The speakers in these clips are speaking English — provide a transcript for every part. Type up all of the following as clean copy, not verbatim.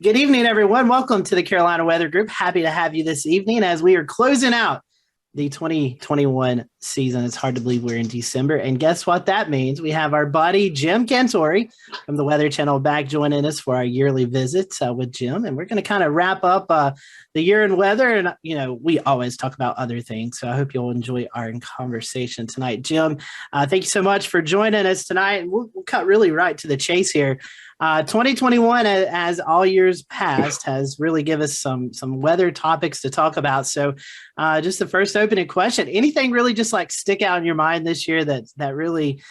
Good evening, everyone. Welcome to the Carolina Weather Group. Happy to have you this evening as we are closing out the 2021 season. It's hard to believe we're in December. And guess what that means? We have our buddy, Jim Cantore from the Weather Channel back joining us for our yearly visit with Jim. And we're going to kind of wrap up the year in weather. And, we always talk about other things. So I hope you'll enjoy our conversation tonight. Jim, thank you so much for joining us tonight. And we'll cut really right to the chase here. 2021, as all years past, has really given us some weather topics to talk about. So just the first opening question, anything really just like stick out in your mind this year that really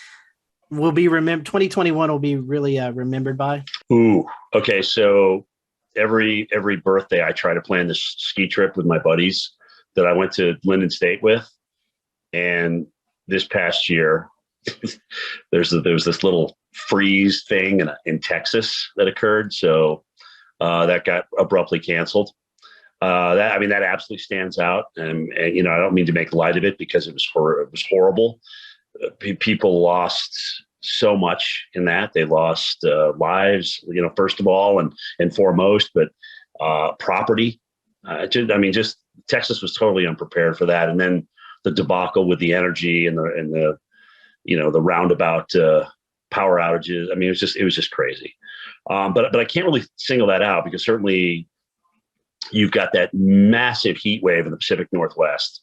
will be remembered, 2021 will be really remembered by? Ooh, okay. So every birthday I try to plan this ski trip with my buddies that I went to Linden State with. And this past year, there was this little freeze thing in Texas that occurred. So that got abruptly canceled. That absolutely stands out. And I don't mean to make light of it because it was horrible. People lost so much in that. They lost lives, first of all and foremost, but property. Just Texas was totally unprepared for that. And then the debacle with the energy and the roundabout power outages. It was just crazy. But I can't really single that out because certainly you've got that massive heat wave in the Pacific Northwest.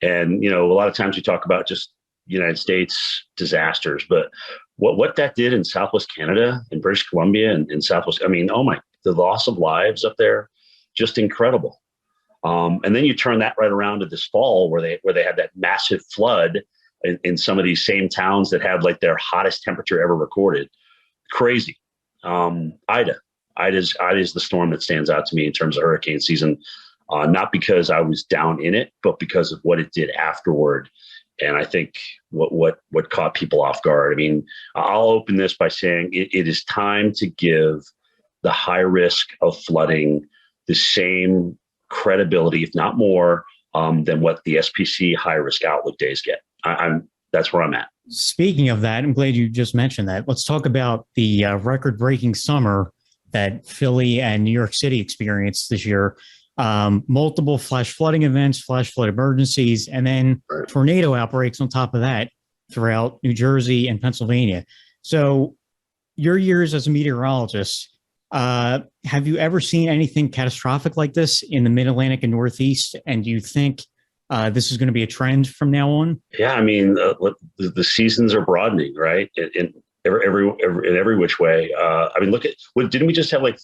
And, a lot of times we talk about just United States disasters, but what that did in Southwest Canada and British Columbia and Southwest, the loss of lives up there, just incredible. And then you turn that right around to this fall where they had that massive flood in some of these same towns that had like their hottest temperature ever recorded. Crazy. Ida is the storm that stands out to me in terms of hurricane season, not because I was down in it, but because of what it did afterward. And I think what caught people off guard. I'll open this by saying it is time to give the high risk of flooding the same credibility, if not more, than what the SPC high risk outlook days get. That's where I'm at. Speaking of that, I'm glad you just mentioned that. Let's talk about the record-breaking summer that Philly and New York City experienced this year. Multiple flash flooding events, flash flood emergencies, and then tornado outbreaks on top of that throughout New Jersey and Pennsylvania. So your years as a meteorologist, have you ever seen anything catastrophic like this in the Mid-Atlantic and Northeast? And do you think this is going to be a trend from now on? Yeah, the seasons are broadening, right? In every which way. Look at didn't we just have like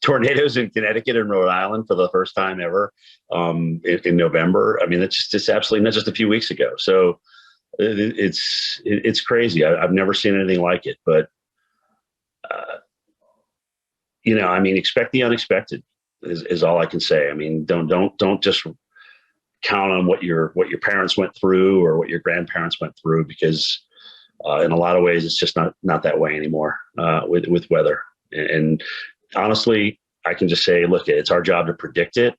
tornadoes in Connecticut and Rhode Island for the first time ever in November? It's absolutely not just a few weeks ago. So it's crazy. I've never seen anything like it. But expect the unexpected is all I can say. Don't just count on what your parents went through or what your grandparents went through, because in a lot of ways it's just not that way anymore with weather. And honestly, I can just say, look, it's our job to predict it.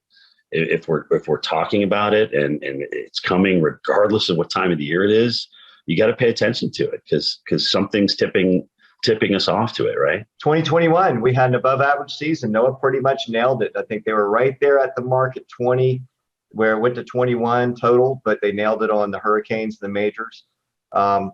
If we're talking about it and it's coming regardless of what time of the year it is, you got to pay attention to it because something's tipping us off to it, right? 2021, we had an above average season. NOAA pretty much nailed it. I think they were right there at the mark at 20, where it went to 21 total, but they nailed it on the hurricanes, the majors.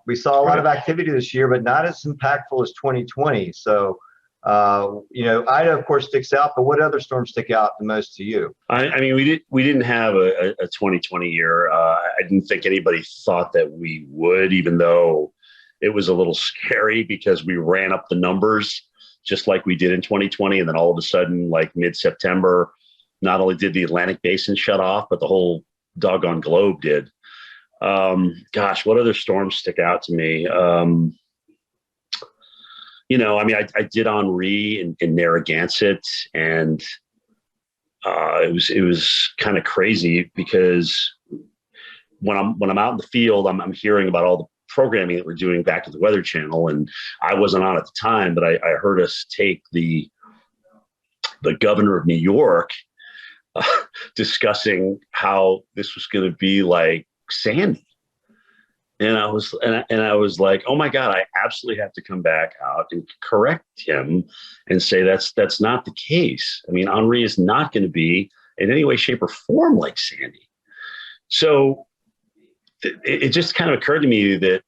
We saw a lot of activity this year, but not as impactful as 2020. So, Ida, of course, sticks out, but what other storms stick out the most to you? We didn't have a 2020 year. I didn't think anybody thought that we would, even though it was a little scary because we ran up the numbers just like we did in 2020. And then all of a sudden, like mid-September, not only did the Atlantic Basin shut off, but the whole doggone globe did. What other storms stick out to me? I did Henri in Narragansett, and it was kind of crazy because when I'm out in the field, I'm hearing about all the programming that we're doing back at the Weather Channel, and I wasn't on at the time, but I heard us take the governor of New York discussing how this was going to be like Sandy. And I was like, oh my God, I absolutely have to come back out and correct him and say that's not the case. I mean, Henri is not going to be in any way, shape, or form like Sandy. So it just kind of occurred to me that,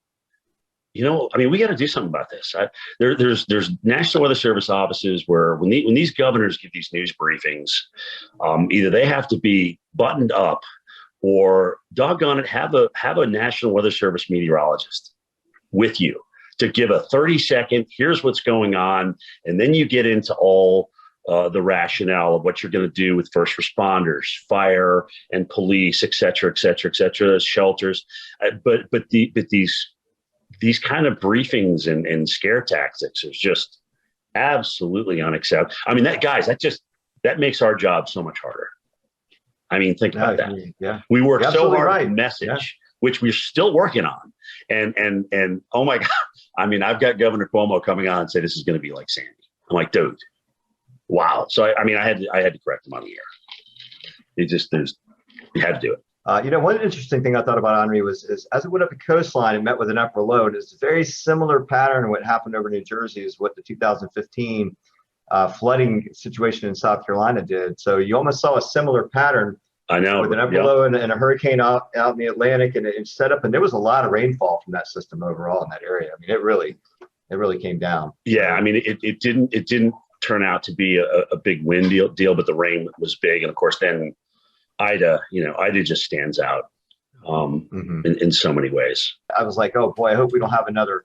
I mean, we got to do something about this. There's National Weather Service offices where when these governors give these news briefings, either they have to be buttoned up, or doggone it, have a National Weather Service meteorologist with you to give a 30-second, here's what's going on. And then you get into all the rationale of what you're going to do with first responders, fire and police, et cetera, shelters. But these kind of briefings and scare tactics is just absolutely unacceptable. I mean, that makes our job so much harder. I mean, think about that. Yeah. We work so hard right. on message, which we're still working on. And oh my God, I mean, I've got Governor Cuomo coming on and say this is going to be like Sandy. I'm like, dude, wow. So I mean, I had to correct him on the air. You had to do it. One interesting thing I thought about Henri is as it went up the coastline and met with an upper low, it's a very similar pattern to what happened over New Jersey is what the 2015 flooding situation in South Carolina did. So you almost saw a similar pattern. I know, with an upper low and a hurricane out in the Atlantic, and it set up, and there was a lot of rainfall from that system overall in that area. I mean, it really came down. Yeah, I mean, it didn't turn out to be a big wind deal, but the rain was big, and of course, then Ida just stands out in so many ways. I was like, oh boy, I hope we don't have another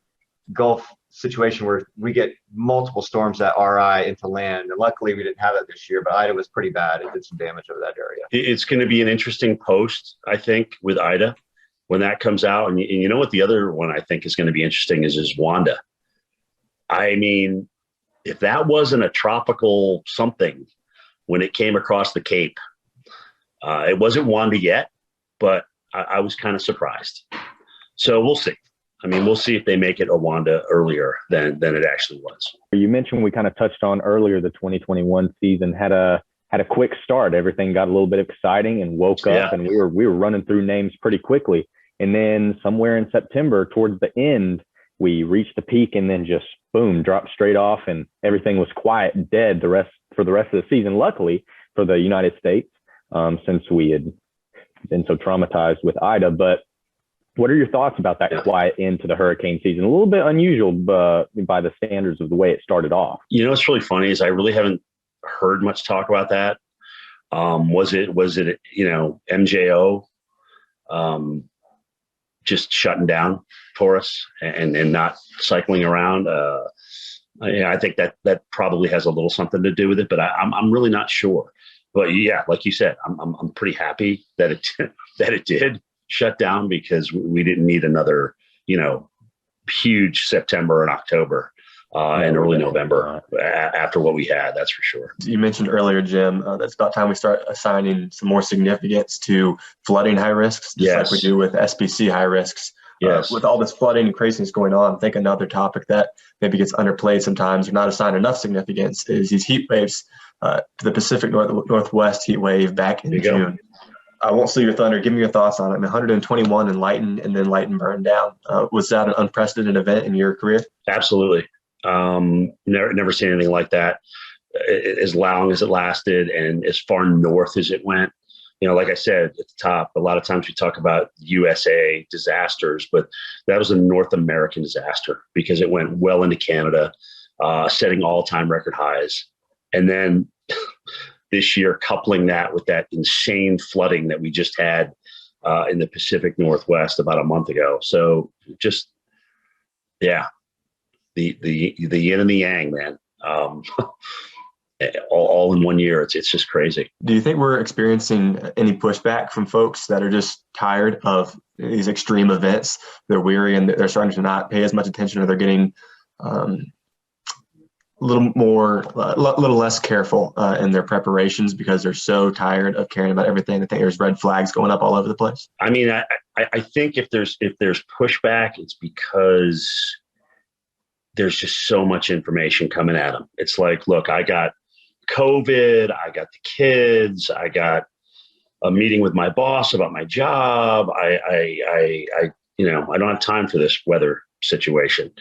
Gulf situation where we get multiple storms that RI into land. And luckily we didn't have that this year, but Ida was pretty bad. It did some damage over that area. It's going to be an interesting post, I think, with Ida when that comes out. And you know what the other one I think is going to be interesting is Wanda. I mean, if that wasn't a tropical something when it came across the Cape, it wasn't Wanda yet, but I was kind of surprised. So we'll see. I mean, we'll see if they make it a Wanda earlier than it actually was. You mentioned, we kind of touched on earlier, the 2021 season had a quick start. Everything got a little bit exciting and woke up, and we were running through names pretty quickly. And then somewhere in September, towards the end, we reached the peak and then just boom, dropped straight off, and everything was quiet and dead for the rest of the season. Luckily for the United States, since we had been so traumatized with Ida. But what are your thoughts about that quiet end to the hurricane season? A little bit unusual by the standards of the way it started off. What's really funny is I really haven't heard much talk about that. Was it MJO just shutting down for us and not cycling around? I think that probably has a little something to do with it, but I'm really not sure. But yeah, like you said, I'm pretty happy that it did shut down, because we didn't need another, huge September and October and early November after what we had. That's for sure. You mentioned earlier, Jim, that's about time we start assigning some more significance to flooding high risks, just like we do with SPC high risks. Yes. With all this flooding and craziness going on, I think another topic that maybe gets underplayed sometimes or not assigned enough significance is these heat waves. To the Pacific Northwest heat wave back in June. I won't steal your thunder. Give me your thoughts on it. I mean, 121 in Lighten, and then Lighten burned down. Was that an unprecedented event in your career? Absolutely. Never seen anything like that. As long as it lasted and as far north as it went. Like I said at the top, a lot of times we talk about USA disasters, but that was a North American disaster because it went well into Canada, setting all-time record highs. And then this year, coupling that with that insane flooding that we just had in the Pacific Northwest about a month ago. So just, the yin and the yang, man. All in 1 year. It's just crazy. Do you think we're experiencing any pushback from folks that are just tired of these extreme events? They're weary and they're starting to not pay as much attention, or they're getting a little less careful in their preparations because they're so tired of caring about everything. I think there's red flags going up all over the place. I mean, I think if there's pushback, it's because there's just so much information coming at them. It's like, look, I got COVID, I got the kids, I got a meeting with my boss about my job. I I don't have time for this weather situation.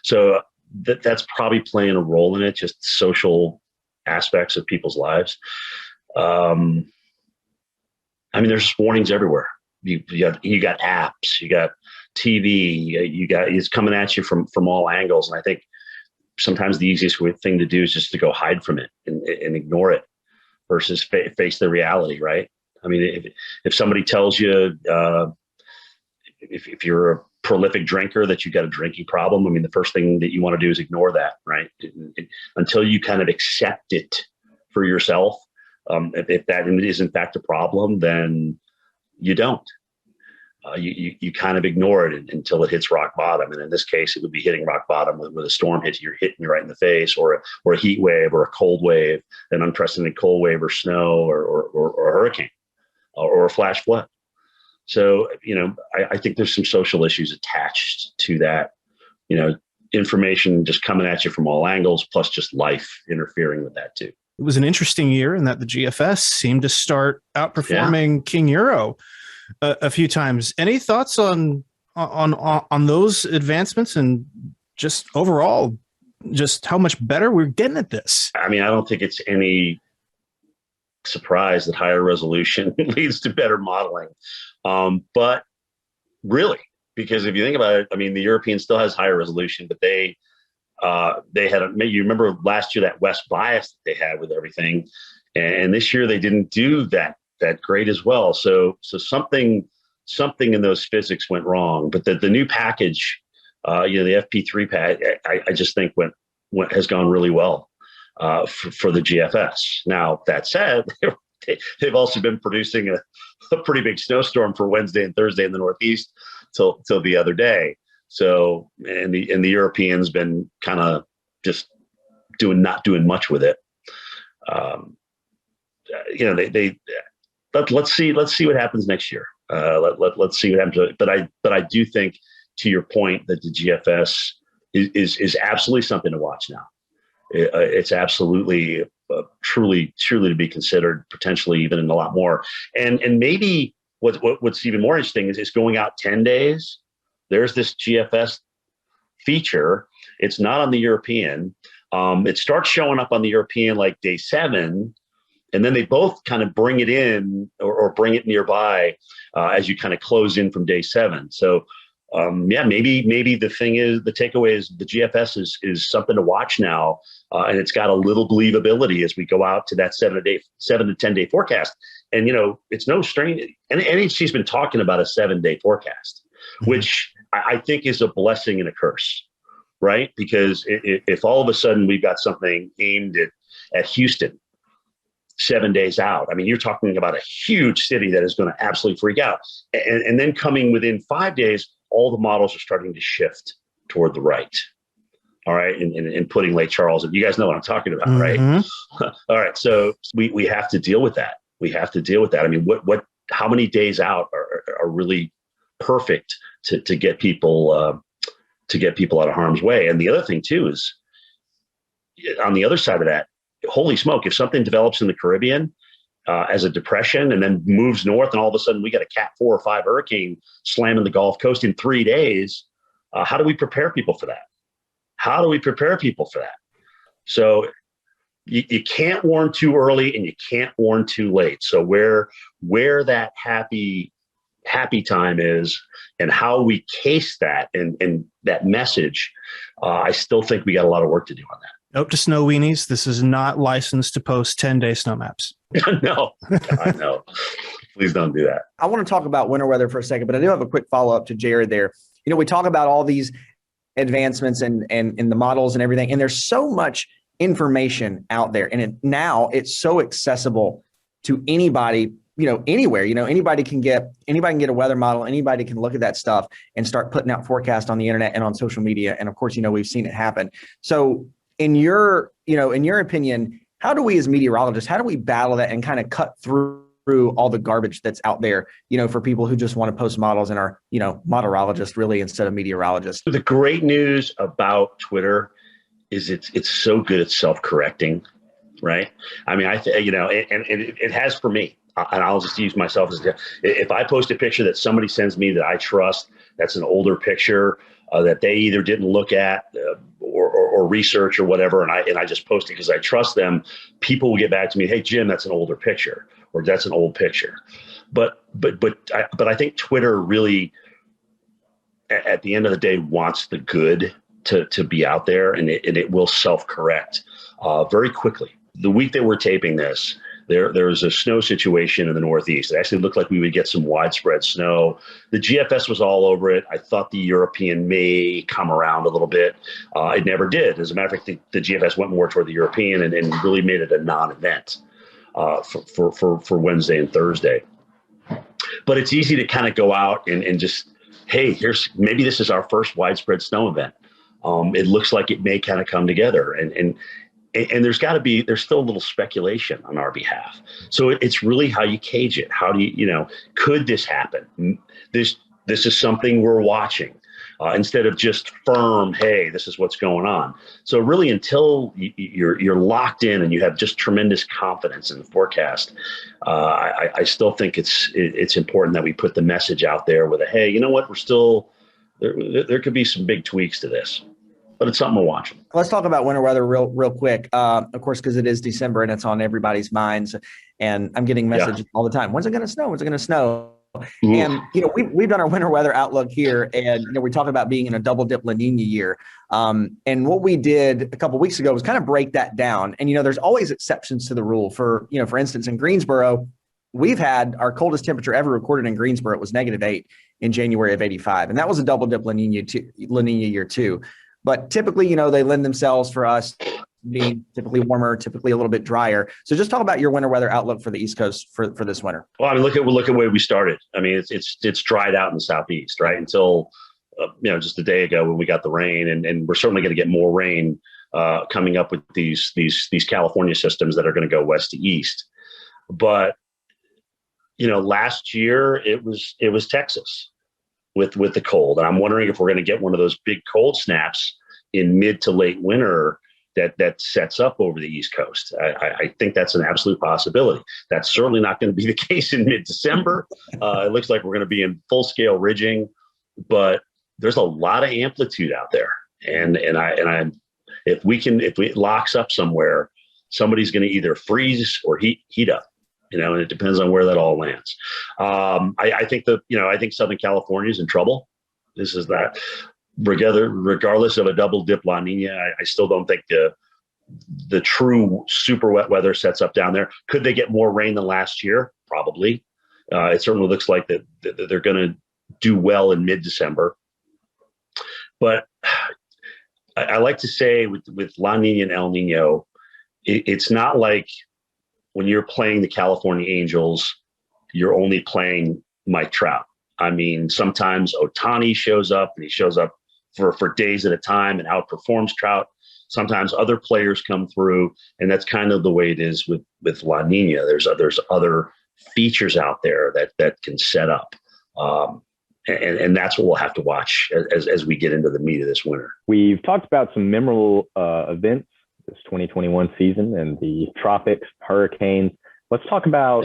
So that's probably playing a role in it, just social aspects of people's lives. There's warnings everywhere. You got apps, you got TV, it's coming at you from all angles. And I think sometimes the easiest thing to do is just to go hide from it and ignore it versus face the reality, right? I mean, if somebody tells you, if you're a prolific drinker, that you got a drinking problem, I mean, the first thing that you want to do is ignore that, right? Until you kind of accept it for yourself. If that is in fact a problem, then you don't. You kind of ignore it until it hits rock bottom. And in this case, it would be hitting rock bottom with a storm hitting you right in the face, or a heat wave, or a cold wave, an unprecedented cold wave, or snow, or a hurricane, or a flash flood. So, I think there's some social issues attached to that, information just coming at you from all angles, plus just life interfering with that too. It was an interesting year in that the GFS seemed to start outperforming King Euro a few times. Any thoughts on those advancements and just overall, just how much better we're getting at this? I mean, I don't think it's any surprise that higher resolution leads to better modeling. But really, because if you think about it, I mean, the European still has higher resolution, but they had you remember last year that west bias that they had with everything, and this year they didn't do that great as well. So something in those physics went wrong. But the new package, the FP3 pad, I just think has gone really well for the GFS. Now that said, they've also been producing a pretty big snowstorm for Wednesday and Thursday in the Northeast till the other day. So, and the Europeans been kind of just not doing much with it. Let's see what happens next year. Let's see what happens. But I do think, to your point, that the GFS is absolutely something to watch now. It's absolutely truly to be considered, potentially even in a lot more. And maybe what's even more interesting is going out 10 days. There's this GFS feature. It's not on the European. It starts showing up on the European like day 7, and then they both kind of bring it in or bring it nearby as you kind of close in from day 7. So maybe the takeaway is the GFS is something to watch now, and it's got a little believability as we go out to that 7 to 10 day forecast. And it's no strange. And NHC's been talking about a 7-day forecast, which I think is a blessing and a curse, right? Because if all of a sudden we've got something aimed at Houston 7 days out, I mean, you're talking about a huge city that is going to absolutely freak out. And then coming within 5 days, all the models are starting to shift toward the right. All right. And putting Lake Charles, and you guys know what I'm talking about, right? All right. So we have to deal with that. I mean, how many days out are really perfect to get people out of harm's way? And the other thing too is, on the other side of that, holy smoke, if something develops in the Caribbean as a depression and then moves north, and all of a sudden we got a Cat 4 or 5 hurricane slamming the Gulf Coast in 3 days, how do we prepare people for that? So you can't warn too early and you can't warn too late. So where that happy time is and how we case that and that message, I still think we got a lot of work to do on that. Note to snow weenies, this is not licensed to post 10-day snow maps. No, God, no. Please don't do that. I want to talk about winter weather for a second, but I do have a quick follow-up to Jared there. We talk about all these advancements and the models and everything, and there's so much information out there, and now it's so accessible to anybody, anywhere. Anybody can get a weather model, anybody can look at that stuff and start putting out forecasts on the internet and on social media. And of course, we've seen it happen. So in your opinion, how do we as meteorologists, how do we battle that and kind of cut through all the garbage that's out there, for people who just want to post models and are, modelologists really instead of meteorologists? The great news about Twitter is it's so good at self-correcting, right? I mean, it has for me, and I'll just use myself as if I post a picture that somebody sends me that I trust, That's an older picture that they either didn't look at or research or whatever. And I just post it because I trust them. People will get back to me, hey, Jim, that's an older picture, or that's an old picture. But I think Twitter really, at the end of the day, wants the good to be out there, and it will self-correct very quickly. The week that we're taping this, there was a snow situation in the Northeast. It actually looked like we would get some widespread snow. The GFS was all over it. I thought the European may come around a little bit. It never did. As a matter of fact, the GFS went more toward the European and really made it a non-event for Wednesday and Thursday. But it's easy to kind of go out and just, hey, maybe this is our first widespread snow event. It looks like it may kind of come together, and there's still a little speculation on our behalf. So it's really how you cage it. How do you could this happen? This is something we're watching instead of just firm, hey, this is what's going on. So really, until you're locked in and you have just tremendous confidence in the forecast, I still think it's important that we put the message out there with hey, you know what, we're still there could be some big tweaks to this. But it's something we're watching. Let's talk about winter weather real quick. Of course, because it is December and it's on everybody's minds. And I'm getting messages all the time. When's it going to snow? When's it going to snow? Ooh. And, we've done our winter weather outlook here. And, we talk about being in a double dip La Nina year. And what we did a couple of weeks ago was kind of break that down. And, there's always exceptions to the rule. For instance, in Greensboro, we've had our coldest temperature ever recorded in Greensboro. It was -8 in January of 85. And that was a double dip La Nina year too. But typically, they lend themselves for us being typically warmer, typically a little bit drier. So just talk about your winter weather outlook for the East Coast for this winter. Well, I mean, look at where we started. I mean, it's dried out in the Southeast, right? Until, just a day ago when we got the rain, and we're certainly going to get more rain coming up with these California systems that are going to go west to east. But, last year it was Texas with the cold. And I'm wondering if we're going to get one of those big cold snaps in mid to late winter that sets up over the East Coast. I think that's an absolute possibility. That's certainly not going to be the case in mid-December. It looks like we're going to be in full scale ridging, but there's a lot of amplitude out there. And if it locks up somewhere, somebody's going to either freeze or heat up. And it depends on where that all lands. I think I think Southern California is in trouble. This is that. Regardless of a double dip La Nina, I still don't think the true super wet weather sets up down there. Could they get more rain than last year? Probably. It certainly looks like that they're going to do well in mid-December. But I like to say with La Nina and El Nino, it's not like when you're playing the California Angels, you're only playing Mike Trout. I mean, sometimes Ohtani shows up, and he shows up for days at a time and outperforms Trout. Sometimes other players come through, and that's kind of the way it is with La Nina. There's other features out there that can set up. And that's what we'll have to watch as we get into the meat of this winter. We've talked about some memorable events this 2021 season and the tropics, hurricanes. Let's talk about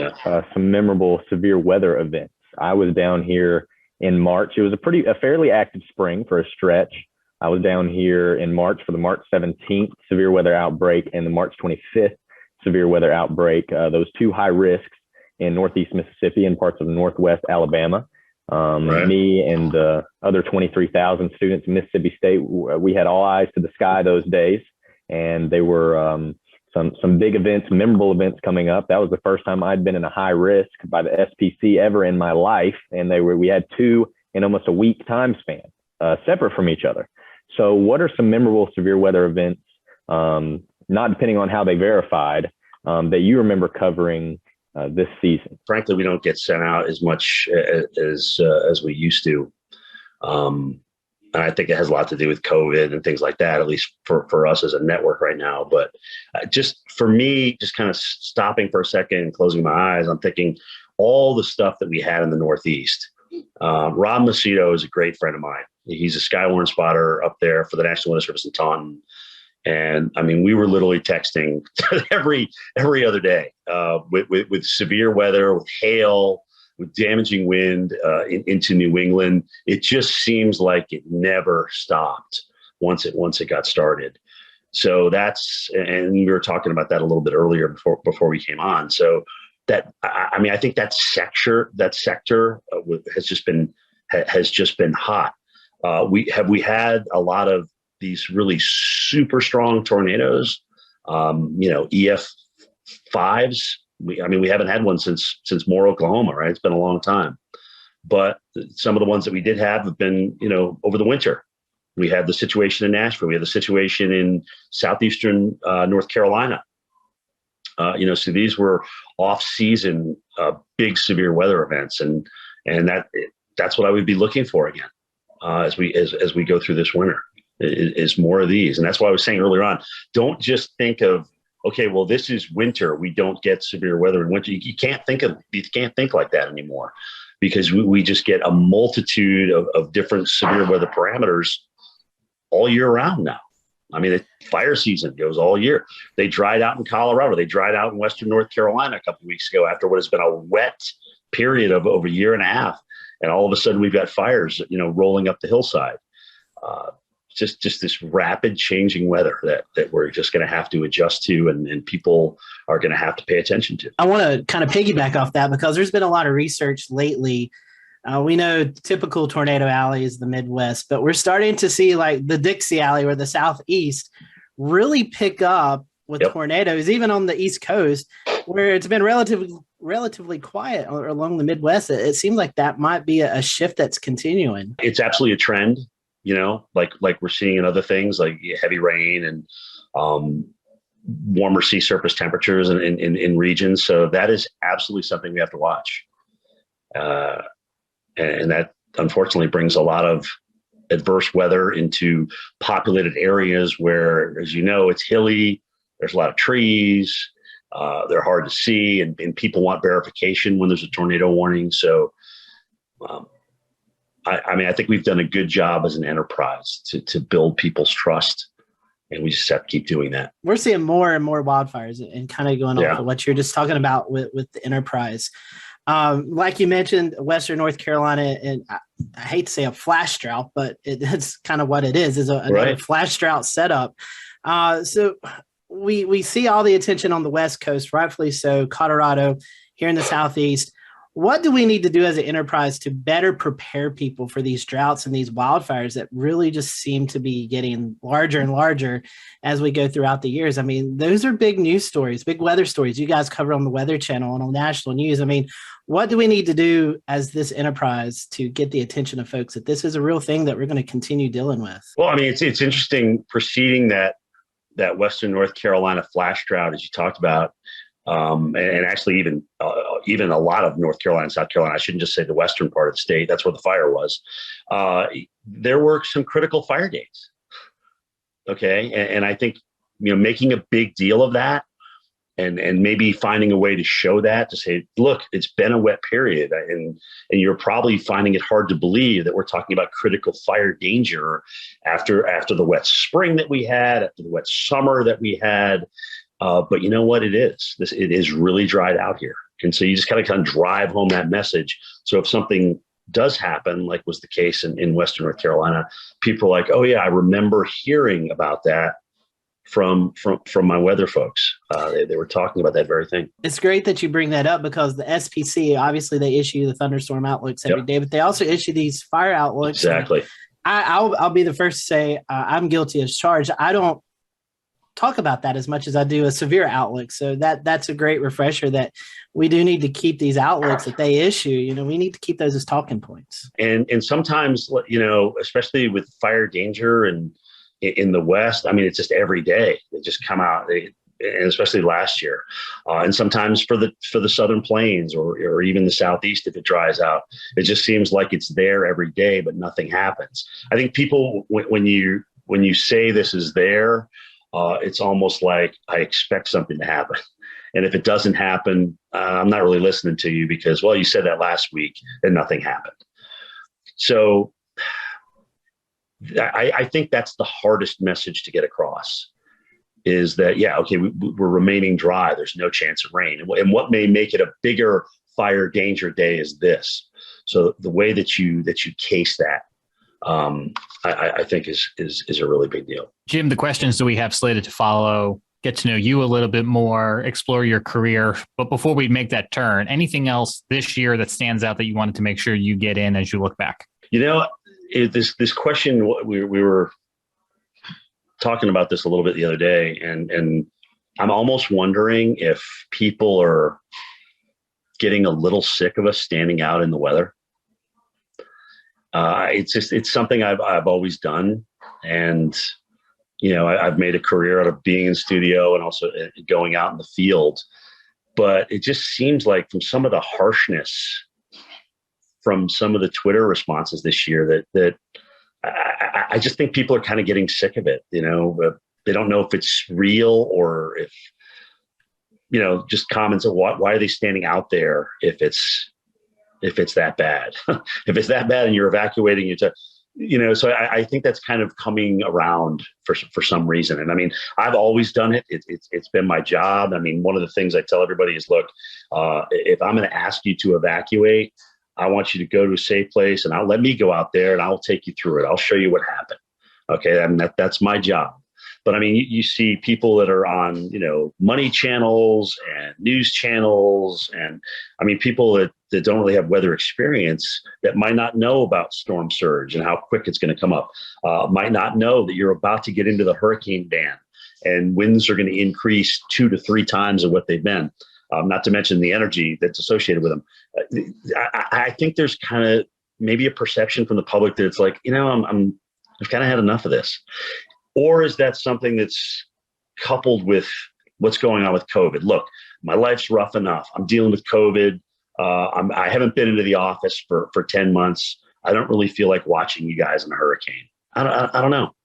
some memorable severe weather events. I was down here in March. It was a fairly active spring for a stretch. I was down here in March for the March 17th severe weather outbreak and the March 25th severe weather outbreak. Those two high risks in Northeast Mississippi and parts of Northwest Alabama. Me and the other 23,000 students in Mississippi State, we had all eyes to the sky those days. And they were some big events, memorable events coming up. That was the first time I'd been in a high risk by the SPC ever in my life. And we had two in almost a week time span, separate from each other. So what are some memorable severe weather events, not depending on how they verified, that you remember covering this season? Frankly, we don't get sent out as much as we used to. And I think it has a lot to do with COVID and things like that, at least for us as a network right now. But just for me, just kind of stopping for a second and closing my eyes, I'm thinking all the stuff that we had in the Northeast. Rob Macedo is a great friend of mine. He's a Skywarn spotter up there for the National Weather Service in Taunton. And I mean, we were literally texting every other day with severe weather, with hail, with damaging wind into New England. It just seems like it never stopped once it got started. So and we were talking about that a little bit earlier before we came on. So that, I mean, I think that sector has just been hot. We had a lot of these really super strong tornadoes, EF 5s. We haven't had one since Moore, Oklahoma, right? It's been a long time. But some of the ones that we did have been, over the winter. We had the situation in Nashville. We had the situation in southeastern North Carolina. So these were off-season, big severe weather events, and that's what I would be looking for again as we go through this winter is more of these. And that's why I was saying earlier on, don't just think of, okay, well, this is winter, we don't get severe weather in winter. You can't think like that anymore, because we just get a multitude of different severe weather parameters all year round now. I mean, the fire season goes all year. They dried out in Colorado. They dried out in Western North Carolina a couple of weeks ago after what has been a wet period of over a year and a half. And all of a sudden we've got fires, rolling up the hillside. Just this rapid changing weather that we're just going to have to adjust to, and people are going to have to pay attention to. I want to kind of piggyback off that, because there's been a lot of research lately. We know typical tornado alley is the Midwest, but we're starting to see like the Dixie Alley or the Southeast really pick up with tornadoes, even on the East Coast, where it's been relatively quiet along the Midwest. It seems like that might be a shift that's continuing. It's absolutely a trend, like we're seeing in other things like heavy rain and warmer sea surface temperatures in regions. So that is absolutely something we have to watch. And that unfortunately brings a lot of adverse weather into populated areas where, as you know, it's hilly. There's a lot of trees. They're hard to see, and people want verification when there's a tornado warning. So, I think we've done a good job as an enterprise to build people's trust, and we just have to keep doing that. We're seeing more and more wildfires, and kind of going off of what you're just talking about with the enterprise. Like you mentioned, Western North Carolina, and I hate to say a flash drought, but that's kind of what it is another flash drought setup. So we see all the attention on the West Coast, rightfully so, Colorado, here in the Southeast. What do we need to do as an enterprise to better prepare people for these droughts and these wildfires that really just seem to be getting larger and larger as we go throughout the years? I mean, those are big news stories, big weather stories you guys cover on the Weather Channel and on national news. I mean, what do we need to do as this enterprise to get the attention of folks that this is a real thing that we're going to continue dealing with? Well, I mean, it's interesting preceding that Western North Carolina flash drought, as you talked about, and actually even a lot of North Carolina and South Carolina. I shouldn't just say the western part of the state. That's where the fire was. There were some critical fire dates. Okay, and I think making a big deal of that, and maybe finding a way to show that, to say, look, it's been a wet period, and you're probably finding it hard to believe that we're talking about critical fire danger after the wet spring that we had, after the wet summer that we had. But you know what it is? It is really dried out here. And so you just kind of drive home that message. So if something does happen, like was the case in Western North Carolina, people are like, oh yeah, I remember hearing about that from my weather folks. They were talking about that very thing. It's great that you bring that up, because the SPC, obviously they issue the thunderstorm outlooks every day, but they also issue these fire outlooks. Exactly. I'll be the first to say I'm guilty as charged. I don't talk about that as much as I do a severe outlook. So that's a great refresher that we do need to keep these outlooks that they issue. We need to keep those as talking points. And sometimes, especially with fire danger and in the West, I mean, it's just every day they just come out. And especially last year, and sometimes for the Southern Plains or even the Southeast, if it dries out, it just seems like it's there every day, but nothing happens. I think people, when you say this is there, it's almost like I expect something to happen. And if it doesn't happen, I'm not really listening to you, because, well, you said that last week and nothing happened. So I think that's the hardest message to get across, is that, we're remaining dry. There's no chance of rain. And what may make it a bigger fire danger day is this. So the way that you case that, I think is a really big deal. Jim, the questions that we have slated to follow, get to know you a little bit more, explore your career. But before we make that turn, anything else this year that stands out that you wanted to make sure you get in as you look back? This question, we were talking about this a little bit the other day, and I'm almost wondering if people are getting a little sick of us standing out in the weather. It's something I've always done. And, I've made a career out of being in studio and also going out in the field, but it just seems like from some of the harshness from some of the Twitter responses this year that I just think people are kind of getting sick of it. They don't know if it's real or if, just comments of why are they standing out there if it's that bad. If it's that bad and you're evacuating, so I think that's kind of coming around for some reason. And I mean, I've always done it. It's been my job. I mean, one of the things I tell everybody is, look, if I'm going to ask you to evacuate, I want you to go to a safe place and let me go out there and I'll take you through it. I'll show you what happened. Okay. I mean, that's my job. But I mean, you see people that are on, money channels and news channels. And I mean, people that don't really have weather experience that might not know about storm surge and how quick it's going to come up, might not know that you're about to get into the hurricane band and winds are going to increase 2 to 3 times of what they've been. Not to mention the energy that's associated with them. I think there's kind of maybe a perception from the public that it's like, I've kind of had enough of this. Or is that something that's coupled with what's going on with COVID? Look, my life's rough enough. I'm dealing with COVID. I haven't been into the office for 10 months. I don't really feel like watching you guys in a hurricane. I don't know.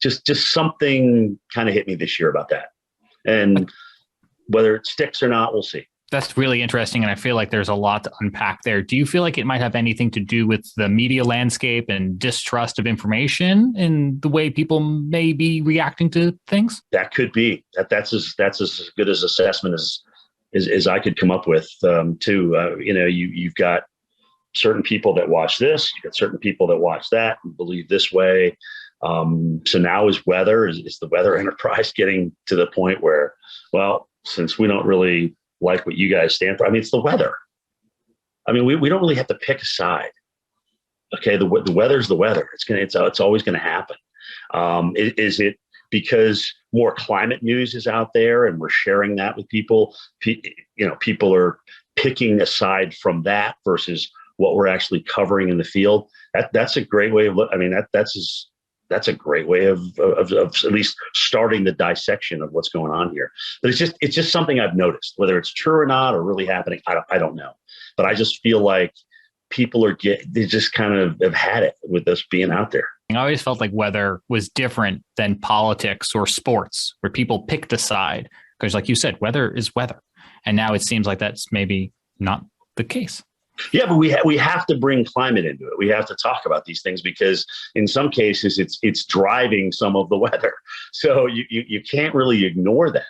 Just something kind of hit me this year about that. And whether it sticks or not, we'll see. That's really interesting. And I feel like there's a lot to unpack there. Do you feel like it might have anything to do with the media landscape and distrust of information and the way people may be reacting to things? That could be. That's as good as assessment as I could come up with, too. You've got certain people that watch this, you've got certain people that watch that and believe this way. So now is the weather enterprise getting to the point where, well, since we don't really like what you guys stand for, I mean, it's the weather. I mean, we don't really have to pick a side. Okay, the weather's the weather. It's always going to happen. Is it because more climate news is out there and we're sharing that with people? People are picking a side from that versus what we're actually covering in the field. That's a great way of looking. I mean, that's a great way of at least starting the dissection of what's going on here. But it's just something I've noticed, whether it's true or not or really happening. I don't know, but I just feel like people they just kind of have had it with us being out there. I always felt like weather was different than politics or sports, where people picked a side because, like you said, weather is weather. And now it seems like that's maybe not the case. Yeah, but we have to bring climate into it. We have to talk about these things because in some cases it's driving some of the weather. So you can't really ignore that.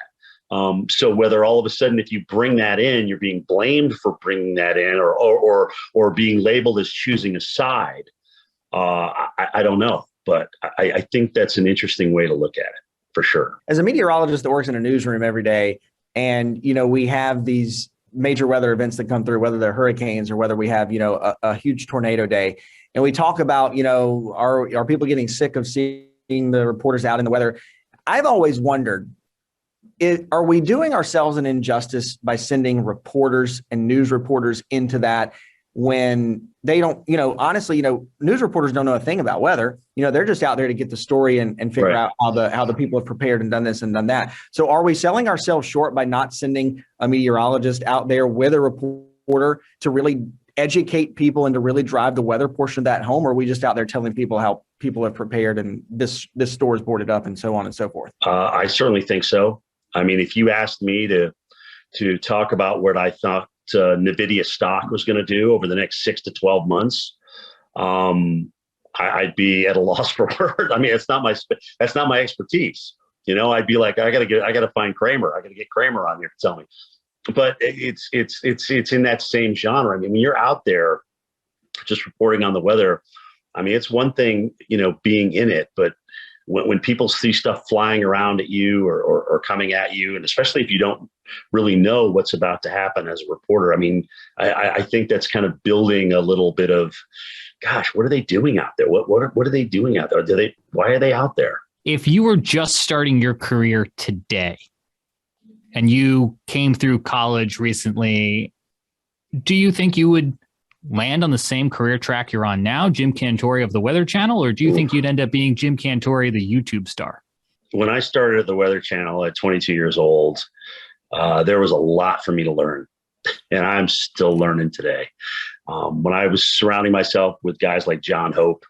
So whether all of a sudden, if you bring that in, you're being blamed for bringing that in or being labeled as choosing a side, I don't know. But I think that's an interesting way to look at it for sure. As a meteorologist that works in a newsroom every day, and we have these major weather events that come through, whether they're hurricanes or whether we have, a huge tornado day. And we talk about, are people getting sick of seeing the reporters out in the weather? I've always wondered, are we doing ourselves an injustice by sending reporters and news reporters into that when they don't, honestly, news reporters don't know a thing about weather. They're just out there to get the story and figure out how the people have prepared and done this and done that. So are we selling ourselves short by not sending a meteorologist out there with a reporter to really educate people and to really drive the weather portion of that home? Or are we just out there telling people how people have prepared and this store is boarded up and so on and so forth? I certainly think so. I mean, if you asked me to talk about what I thought NVIDIA stock was going to do over the next 6 to 12 months, I'd be at a loss for words. I mean, that's not my expertise. I'd be like, I got to find Kramer. I got to get Kramer on here to tell me. but it's in that same genre. I mean, when you're out there just reporting on the weather, I mean, it's one thing, being in it, but when people see stuff flying around at you or coming at you, and especially if you don't really know what's about to happen as a reporter, I mean, I think that's kind of building a little bit of, gosh, what are they doing out there? What are they doing out there? Why are they out there? If you were just starting your career today and you came through college recently, do you think you would land on the same career track you're on now, Jim Cantore of the Weather Channel, or do you think you'd end up being Jim Cantore, the YouTube star? When I started at the Weather Channel at 22 years old, there was a lot for me to learn, and I'm still learning today. When I was surrounding myself with guys like John Hope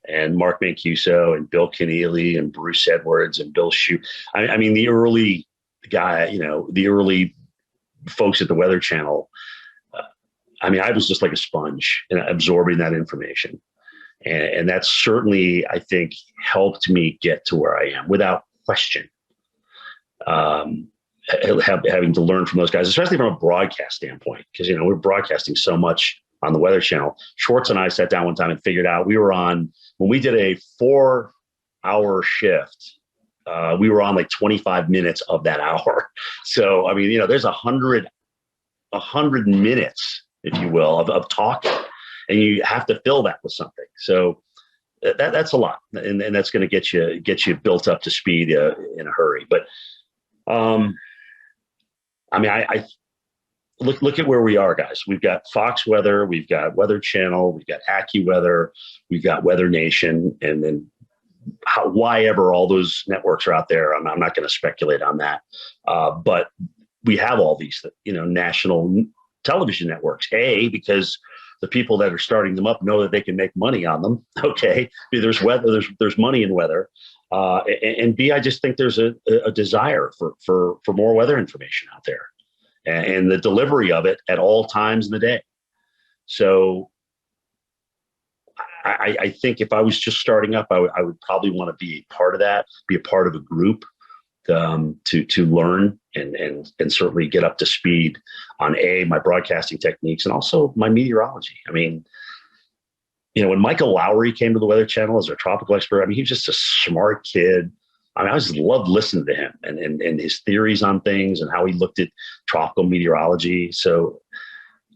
and Mark Mancuso and Bill Keneally and Bruce Edwards and Bill Shue, I mean, the early folks at the Weather Channel, I mean, I was just like a sponge and absorbing that information. And that certainly, I think, helped me get to where I am without question. Having to learn from those guys, especially from a broadcast standpoint, because, we're broadcasting so much on the Weather Channel. Schwartz and I sat down one time and figured out when we did a 4-hour shift, we were on like 25 minutes of that hour. So, I mean, there's 100 minutes, if you will, of talking, and you have to fill that with something. So that's a lot, and that's going to get you built up to speed in a hurry. But I mean, I look at where we are, guys. We've got Fox Weather, we've got Weather Channel, we've got AccuWeather, we've got Weather Nation, and then why ever all those networks are out there, I'm not going to speculate on that. But we have all these, national television networks, because the people that are starting them up know that they can make money on them. Okay. There's weather, there's money in weather. And B, I just think there's a desire for more weather information out there and the delivery of it at all times in the day. So I think if I was just starting up, I would probably want to be a part of that, be a part of a group to learn and certainly get up to speed on my broadcasting techniques and also my meteorology. I mean, when Michael Lowry came to the Weather Channel as our tropical expert, I mean, he was just a smart kid. I mean, I just loved listening to him and his theories on things and how he looked at tropical meteorology. So,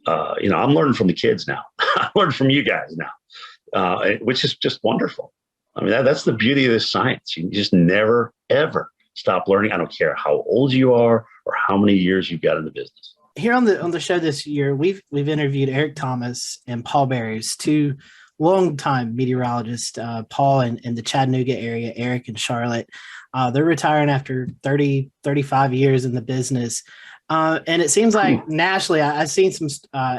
I'm learning from the kids now. I'm learning from you guys now, which is just wonderful. I mean, that's the beauty of this science. You just never, ever stop learning. I don't care how old you are or how many years you've got in the business. Here on the show this year, we've interviewed Eric Thomas and Paul Barrios, two longtime meteorologists, Paul in the Chattanooga area, Eric in Charlotte. They're retiring after 35 years in the business. And it seems like nationally, I've seen some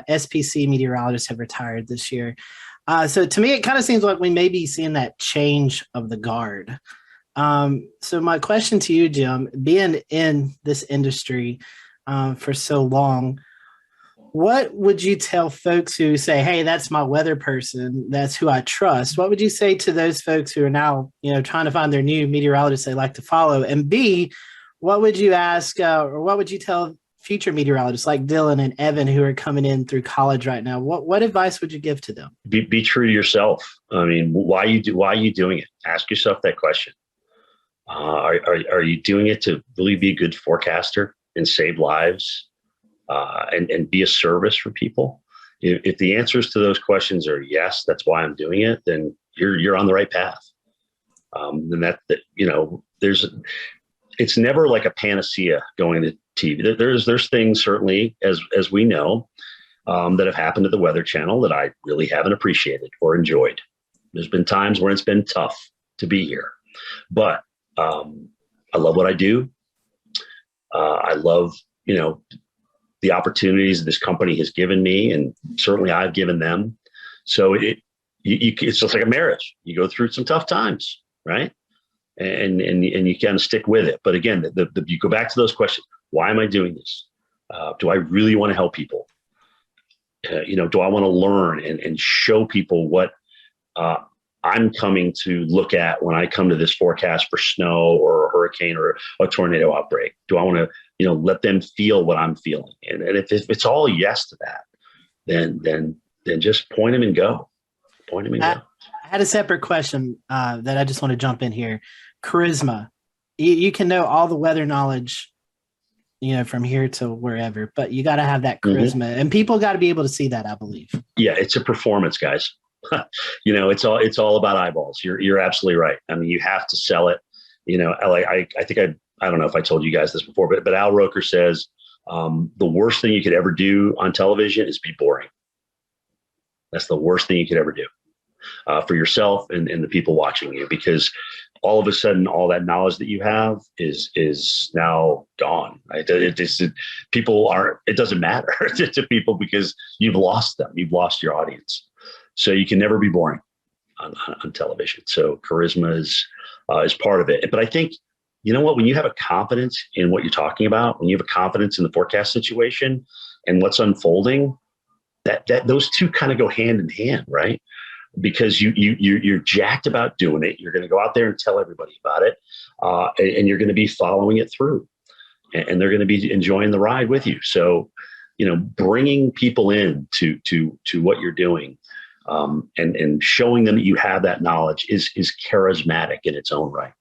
SPC meteorologists have retired this year. So to me, it kind of seems like we may be seeing that change of the guard. So my question to you, Jim, being in this industry for so long, what would you tell folks who say, hey, that's my weather person, that's who I trust? What would you say to those folks who are now, trying to find their new meteorologist they like to follow? And B, what would you ask or what would you tell future meteorologists like Dylan and Evan who are coming in through college right now? What advice would you give to them? Be true to yourself. I mean, why are you doing it? Ask yourself that question. Are you doing it to really be a good forecaster and save lives and be a service for people? If the answers to those questions are yes, that's why I'm doing it, then you're on the right path. Then it's never like a panacea going to TV. There's things certainly as we know that have happened at the Weather Channel that I really haven't appreciated or enjoyed. There's been times where it's been tough to be here, but I love what I do. I love, the opportunities this company has given me, and certainly I've given them. So it's just like a marriage. You go through some tough times, right? And you kind of stick with it. But again, you go back to those questions. Why am I doing this? Do I really want to help people? Do I want to learn and show people what I'm coming to look at when I come to this forecast for snow or a hurricane or a tornado outbreak? Do I want to, let them feel what I'm feeling? And if it's all yes to that, then just point them and go. Point them and go. I had a separate question that I just want to jump in here. Charisma. You can know all the weather knowledge, from here to wherever, but you got to have that charisma, and people got to be able to see that, I believe. Yeah, it's a performance, guys. It's all about eyeballs. You're absolutely right. I mean, you have to sell it. I think I don't know if I told you guys this before, but Al Roker says the worst thing you could ever do on television is be boring. That's the worst thing you could ever do for yourself and the people watching you, because all of a sudden, all that knowledge that you have is now gone. Right? It doesn't matter to people because you've lost them. You've lost your audience. So you can never be boring on television. So charisma is part of it. But I think, when you have a confidence in what you're talking about, when you have a confidence in the forecast situation and what's unfolding, that those two kind of go hand in hand, right? Because you're jacked about doing it. You're going to go out there and tell everybody about it, and you're going to be following it through, and they're going to be enjoying the ride with you. So, bringing people in to what you're doing, and showing them that you have that knowledge is charismatic in its own right.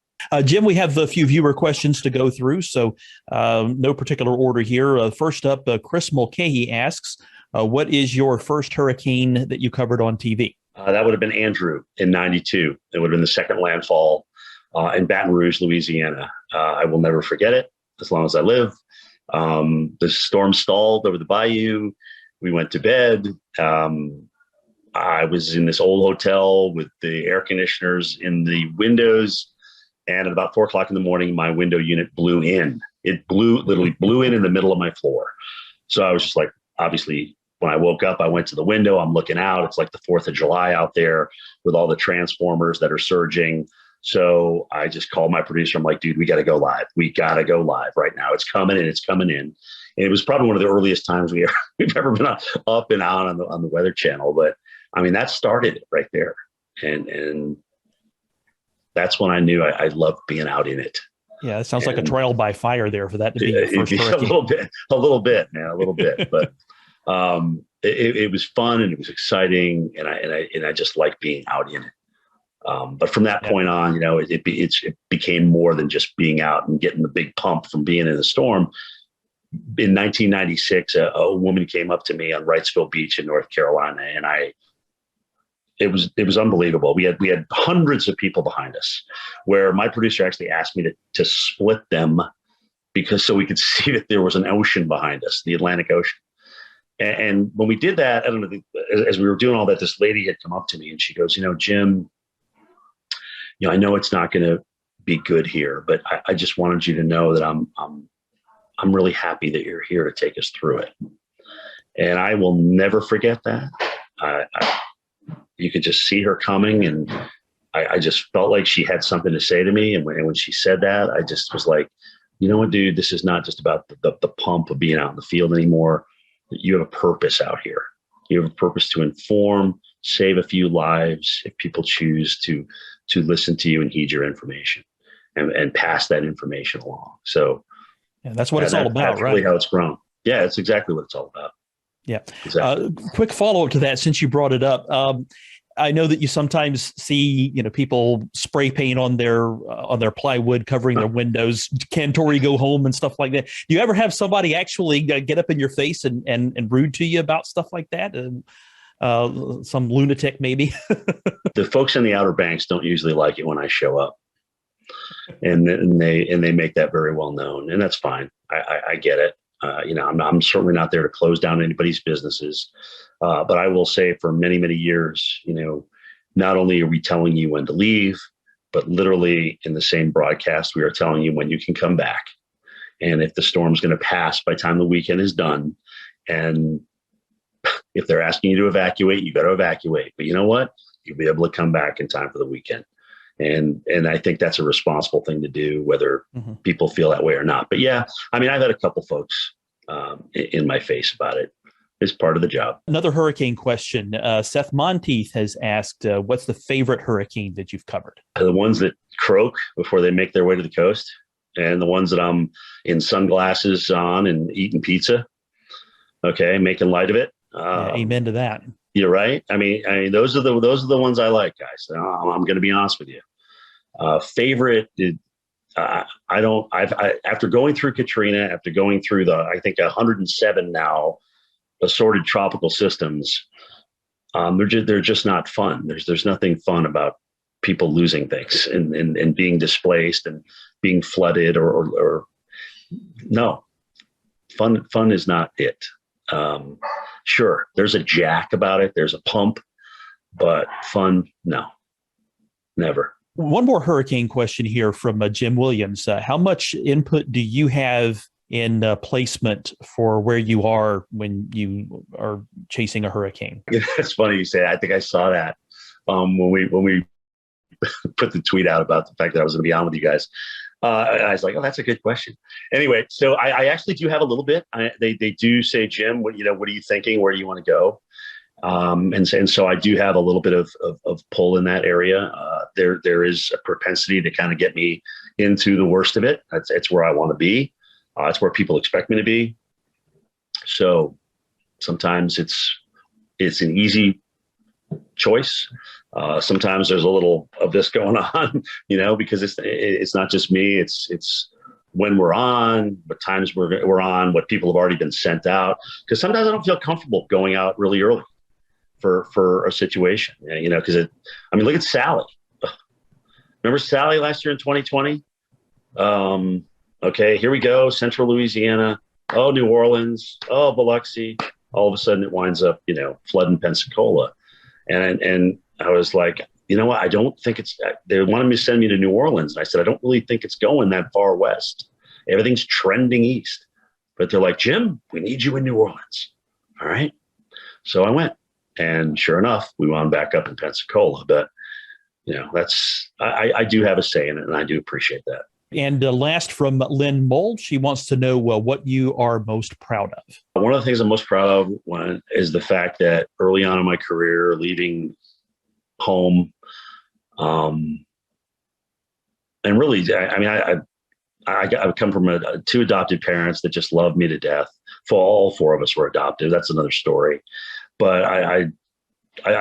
Jim, we have a few viewer questions to go through, so no particular order here. First up, Chris Mulcahy asks, what is your first hurricane that you covered on TV? That would have been Andrew in '92. It would have been the second landfall in Baton Rouge, Louisiana. I will never forget it as long as I live. The storm stalled over the bayou. We went to bed. I was in this old hotel with the air conditioners in the windows. And at about 4:00 in the morning, my window unit blew in. It literally blew in the middle of my floor. So I was just like, obviously, when I woke up, I went to the window. I'm looking out. It's like the 4th of July out there with all the transformers that are surging. So I just called my producer. I'm like, dude, we got to go live. We got to go live right now. It's coming in. It's coming in. And it was probably one of the earliest times we've ever been up and out on the Weather Channel. But I mean, that started it right there. And that's when I knew I loved being out in it. Yeah, it sounds like a trial by fire there for that to be your first hurricane. A little bit, man, a little bit. But it was fun and it was exciting, and I just like being out in it. But from that point on, it became more than just being out and getting the big pump from being in the storm. In 1996, a woman came up to me on Wrightsville Beach in North Carolina, and it was unbelievable. We had hundreds of people behind us, where my producer actually asked me to split them so we could see that there was an ocean behind us, the Atlantic Ocean. And when we did that, I don't know, as we were doing all that, this lady had come up to me and she goes, Jim, I know it's not going to be good here, but I just wanted you to know that I'm really happy that you're here to take us through it. And I will never forget that. You could just see her coming, and I just felt like she had something to say to me. And when she said that, I just was like, you know what, dude, this is not just about the pump of being out in the field anymore. You have a purpose out here. You have a purpose to inform, save a few lives if people choose to listen to you and heed your information and pass that information along. So that's what it's all about, that's right? Really how it's grown. Yeah, it's exactly what it's all about. Yeah. Exactly. Quick follow-up to that, since you brought it up. I know that you sometimes see, people spray paint on their plywood covering their windows, Cantore go home and stuff like that. Do you ever have somebody actually get up in your face and rude to you about stuff like that? Some lunatic maybe? The folks in the Outer Banks don't usually like it when I show up, and they make that very well known, and that's fine. I get it. I'm certainly not there to close down anybody's businesses. But I will say for many, many years, not only are we telling you when to leave, but literally in the same broadcast, we are telling you when you can come back. And if the storm's going to pass by the time the weekend is done, and if they're asking you to evacuate, you got to evacuate. But you know what? You'll be able to come back in time for the weekend. And I think that's a responsible thing to do, whether people feel that way or not. But yeah, I mean, I've had a couple folks in my face about it. It's part of the job. Another hurricane question. Seth Monteith has asked, what's the favorite hurricane that you've covered? The ones that croak before they make their way to the coast, and the ones that I'm in sunglasses on and eating pizza. Okay, making light of it. Amen to that. You're right. I mean, those are the ones I like, guys. I'm going to be honest with you. Favorite. After going through Katrina, after going through I think 107 now assorted tropical systems, they're just not fun. There's nothing fun about people losing things and being displaced and being flooded or no. Fun is not it. Sure, there's a jack about it. There's a pump, but fun, no, never. One more hurricane question here from Jim Williams. How much input do you have in placement for where you are when you are chasing a hurricane? It's funny you say that. I think I saw that when we put the tweet out about the fact that I was going to be on with you guys. I was like, oh, that's a good question. Anyway, so I actually do have a little bit. They do say, Jim, what are you thinking? Where do you want to go? And so I do have a little bit of pull in that area. There is a propensity to kind of get me into the worst of it. It's where I want to be. It's where people expect me to be. So sometimes it's an easy choice. Sometimes there's a little of this going on, because it's not just me. It's when we're on, what times we're on, what people have already been sent out. Because sometimes I don't feel comfortable going out really early for a situation, because look at Sally. Remember Sally last year in 2020? Okay, here we go. Central Louisiana. Oh, New Orleans. Oh, Biloxi. All of a sudden it winds up, flooding Pensacola. And I was like, you know what? I don't think they wanted me to send me to New Orleans. And I said, I don't really think it's going that far west. Everything's trending east. But they're like, Jim, we need you in New Orleans. All right. So I went. And sure enough, we wound back up in Pensacola. But, I do have a say in it, and I do appreciate that. And last from Lynn Mold, she wants to know what you are most proud of. One of the things I'm most proud of is the fact that early on in my career, leaving home, and really, I come from two adopted parents that just loved me to death. For all four of us were adopted. That's another story. But I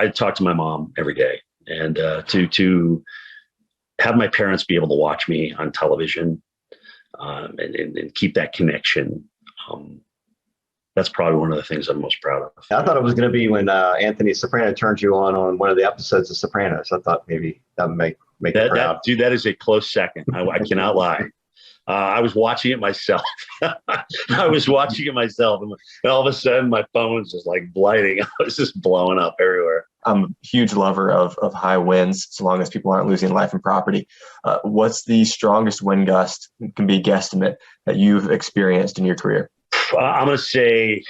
talk to my mom every day, and to have my parents be able to watch me on television and keep that connection. That's probably one of the things I'm most proud of. I thought it was going to be when Anthony Soprano turned you on one of the episodes of Sopranos. I thought maybe that would make you proud. Dude, that is a close second. I cannot lie. I was watching it myself. And all of a sudden my phone's just like blighting. I was just blowing up everywhere. I'm a huge lover of high winds, so long as people aren't losing life and property. What's the strongest wind gust, can be guesstimate, that you've experienced in your career? I'm going to say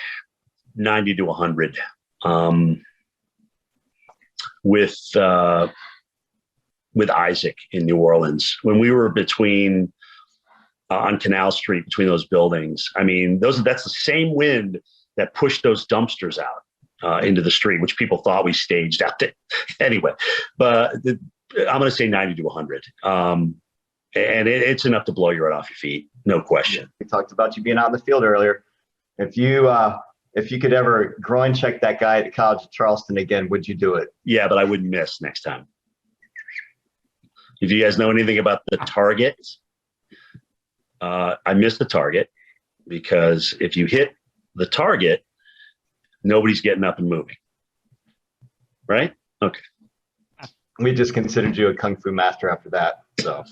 90 to 100. With Isaac in New Orleans, when we were between on Canal Street, between those buildings. That's the same wind that pushed those dumpsters out into the street, which people thought we staged out there. Anyway, but I'm going to say 90 to 100. And it's enough to blow you right off your feet. No question. We talked about you being out in the field earlier. If you could ever groin check that guy at the College of Charleston again, would you do it? Yeah, but I wouldn't miss next time. If you guys know anything about the target, I missed the target because if you hit the target, nobody's getting up and moving. Right? Okay. We just considered you a kung fu master after that. So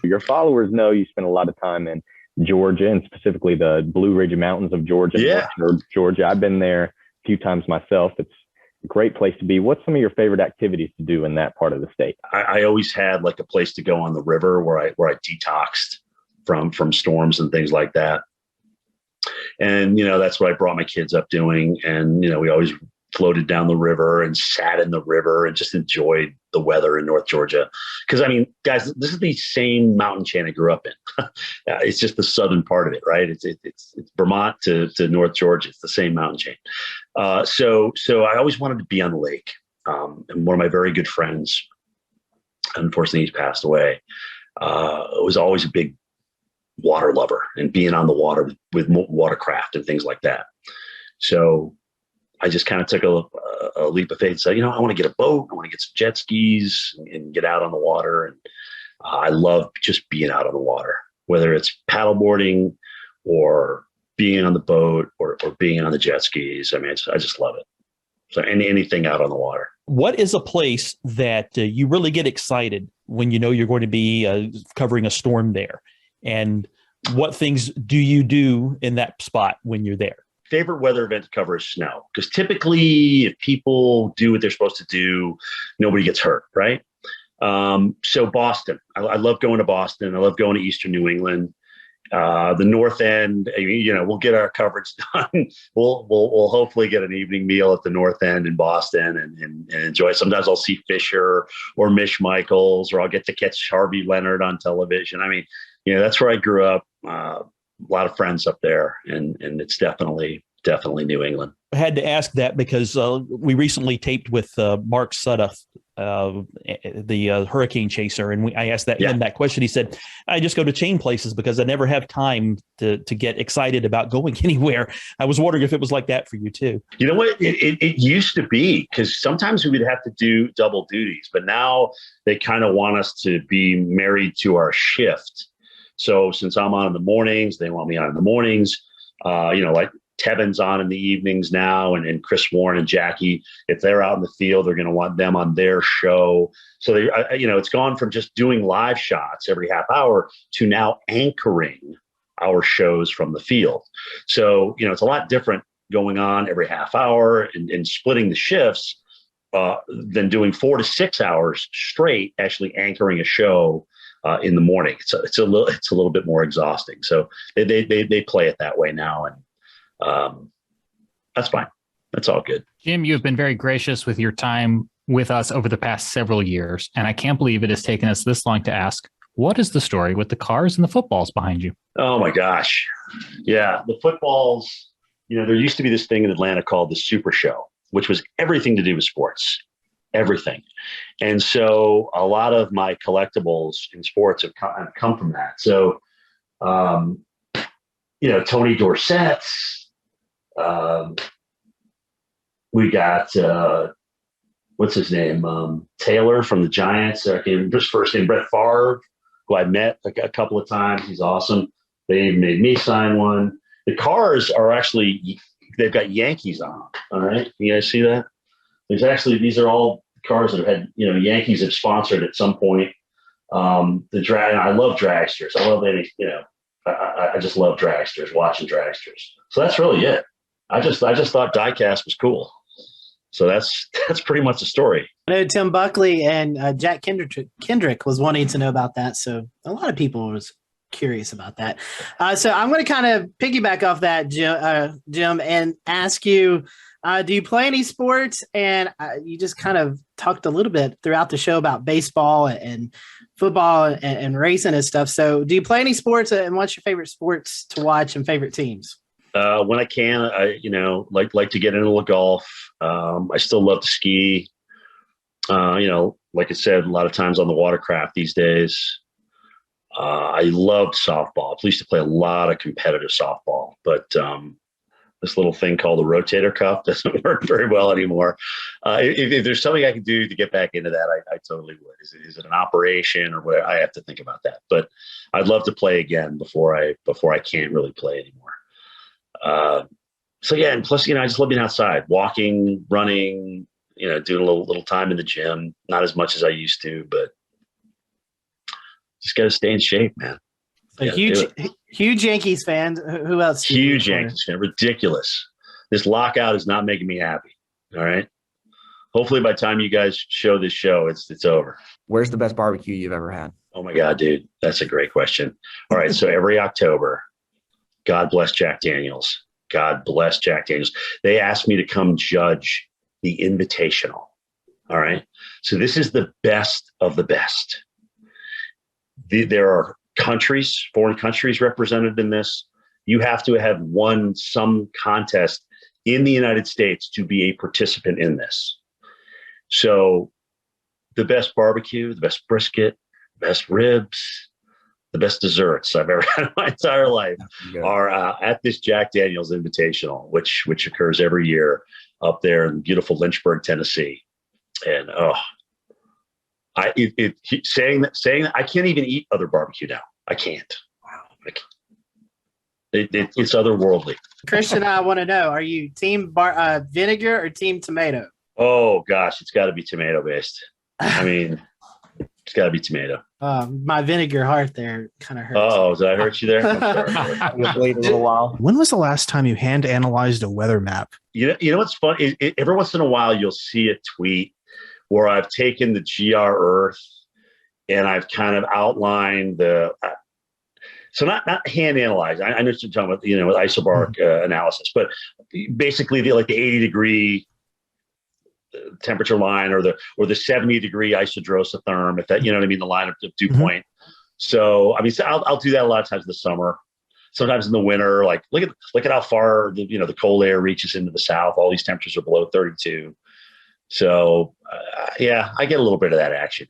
your followers know you spend a lot of time in Georgia, and specifically the Blue Ridge Mountains of Georgia. Yeah. Georgia. I've been there a few times myself. It's a great place to be. What's some of your favorite activities to do in that part of the state? I always had like a place to go on the river where I detoxed from storms and things like that. And, that's what I brought my kids up doing. And, we always floated down the river and sat in the river and just enjoyed the weather in North Georgia. Because, I mean, guys, this is the same mountain chain I grew up in. It's just the southern part of it, right? It's Vermont to North Georgia. It's the same mountain chain. So I always wanted to be on the lake. And one of my very good friends, unfortunately, he's passed away, was always a big water lover and being on the water with watercraft and things like that. So I just kind of took a leap of faith and said, I want to get a boat. I want to get some jet skis and get out on the water. And I love just being out on the water, whether it's paddleboarding or being on the boat or being on the jet skis. I mean, I just love it. So anything out on the water. What is a place that you really get excited when you know you're going to be covering a storm there? And what things do you do in that spot when you're there? Favorite weather event to cover is snow, because typically if people do what they're supposed to do, nobody gets hurt, right? So Boston, I love going to Boston. I love going to Eastern New England. The North End, we'll get our coverage done. We'll hopefully get an evening meal at the North End in Boston and enjoy it. Sometimes I'll see Fisher or Mish Michaels, or I'll get to catch Harvey Leonard on television. I mean, that's where I grew up. A lot of friends up there, and it's definitely New England. I had to ask that because we recently taped with Mark Sudduth, the hurricane chaser, and I asked him that question. He said, "I just go to chain places because I never have time to get excited about going anywhere." I was wondering if it was like that for you too. You know what? It used to be, because sometimes we would have to do double duties, but now they kind of want us to be married to our shift. So since I'm on in the mornings, they want me on in the mornings. Like Tevin's on in the evenings now, and Chris Warren and Jackie, if they're out in the field, they're going to want them on their show. So it's gone from just doing live shots every half hour to now anchoring our shows from the field. So, it's a lot different going on every half hour and splitting the shifts than doing 4 to 6 hours straight, actually anchoring a show in the morning. It's a little bit more exhausting. So they play it that way now, and that's fine. That's all good. Jim, you have been very gracious with your time with us over the past several years, and I can't believe it has taken us this long to ask, what is the story with the cars and the footballs behind you? Oh my gosh. Yeah. The footballs, there used to be this thing in Atlanta called the Super Show, which was everything to do with sports. Everything. And so a lot of my collectibles in sports have come from that. So, Tony Dorsett's, we got, what's his name? Taylor from the Giants. His first name, Brett Favre, who I met a couple of times. He's awesome. They made me sign one. The cars are actually, they've got Yankees on them. All right. You guys see that? These are all cars that have had, Yankees have sponsored at some point. I love dragsters. I love I just love dragsters, watching dragsters. So that's really it. I just thought diecast was cool. So that's pretty much the story. I know Tim Buckley and Jack Kendrick was wanting to know about that. So a lot of people was curious about that. So I'm going to kind of piggyback off that, Jim, and ask you, do you play any sports? And you just kind of talked a little bit throughout the show about baseball and football and racing and stuff. So do you play any sports, and what's your favorite sports to watch and favorite teams? When I can, I like to get into the golf. I still love to ski. Like I said, a lot of times on the watercraft these days. I loved softball. I used to play a lot of competitive softball, but this little thing called the rotator cuff doesn't work very well anymore. If there's something I can do to get back into that, I totally would. Is it an operation or whatever? I have to think about that. But I'd love to play again before I can't really play anymore. So yeah, and plus, I just love being outside, walking, running, doing a little time in the gym. Not as much as I used to, but just got to stay in shape, man. A huge Yankees fan. Who else? Huge Yankees fan. Ridiculous. This lockout is not making me happy. All right. Hopefully by the time you guys show this show, it's over. Where's the best barbecue you've ever had? Oh my God, dude. That's a great question. All right. So every October, God bless Jack Daniels. God bless Jack Daniels. They asked me to come judge the Invitational. All right. So this is the best of the best. There are countries, foreign countries represented in this. You have to have won some contest in the United States to be a participant in this. So the best barbecue, the best brisket, the best ribs, the best desserts I've ever had in my entire life are at this Jack Daniel's Invitational, which occurs every year up there in beautiful Lynchburg, Tennessee. And saying that I can't even eat other barbecue now. I can't. Wow. It's otherworldly. Christian, I want to know: are you team vinegar or team tomato? Oh gosh, it's got to be tomato based. I mean, it's got to be tomato. My vinegar heart there kind of hurts. Oh, did I hurt you there? I'm sorry. I'm gonna wait a little while. When was the last time you hand analyzed a weather map? You know what's fun? Every once in a while, you'll see a tweet where I've taken the GR Earth and I've kind of outlined so not hand analyzed. I know what you're talking about, with Isobar analysis, but basically the 80-degree temperature line or the 70-degree isodrosotherm, if that, you know what I mean, the line of dew point. So, I mean, I'll do that a lot of times in the summer. Sometimes in the winter, like look at how far the cold air reaches into the south. All these temperatures are below 32. So, I get a little bit of that action.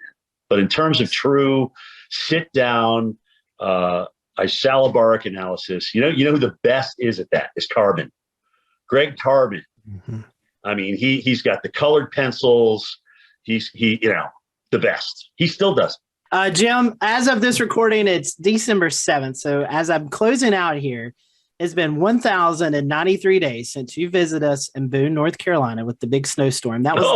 But in terms of true sit down, isobaric analysis, who the best is at that is Carbon. Greg Carbon. Mm-hmm. I mean, he's got the colored pencils. He's the best. He still does. Jim, as of this recording, it's December 7th. So as I'm closing out here, it's been 1,093 days since you visited us in Boone, North Carolina with the big snowstorm. That was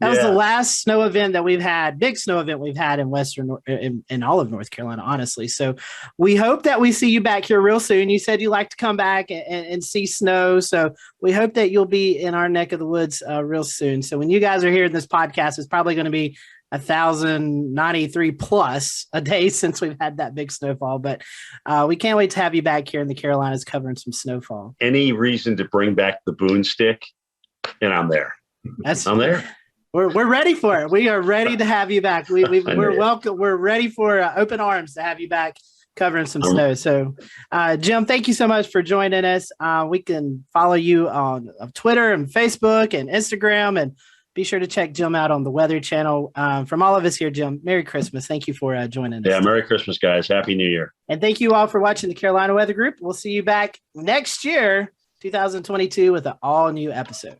the last snow event that we've had, big snow event we've had in all of North Carolina, honestly. So we hope that we see you back here real soon. You said you like to come back and see snow. So we hope that you'll be in our neck of the woods real soon. So when you guys are hearing this podcast, it's probably going to be 1,093 plus a day since we've had that big snowfall, but we can't wait to have you back here in the Carolinas covering some snowfall. Any reason to bring back the Boone stick, and I'm there. I'm there. We're ready for it. We are ready to have you back. We're welcome. We're ready for open arms to have you back covering some snow. So, Jim, thank you so much for joining us. We can follow you on Twitter and Facebook and Instagram, and be sure to check Jim out on the Weather Channel. From all of us here, Jim, Merry Christmas. Thank you for joining us. Yeah, Merry Christmas, guys. Happy New Year. And thank you all for watching the Carolina Weather Group. We'll see you back next year, 2022, with an all-new episode.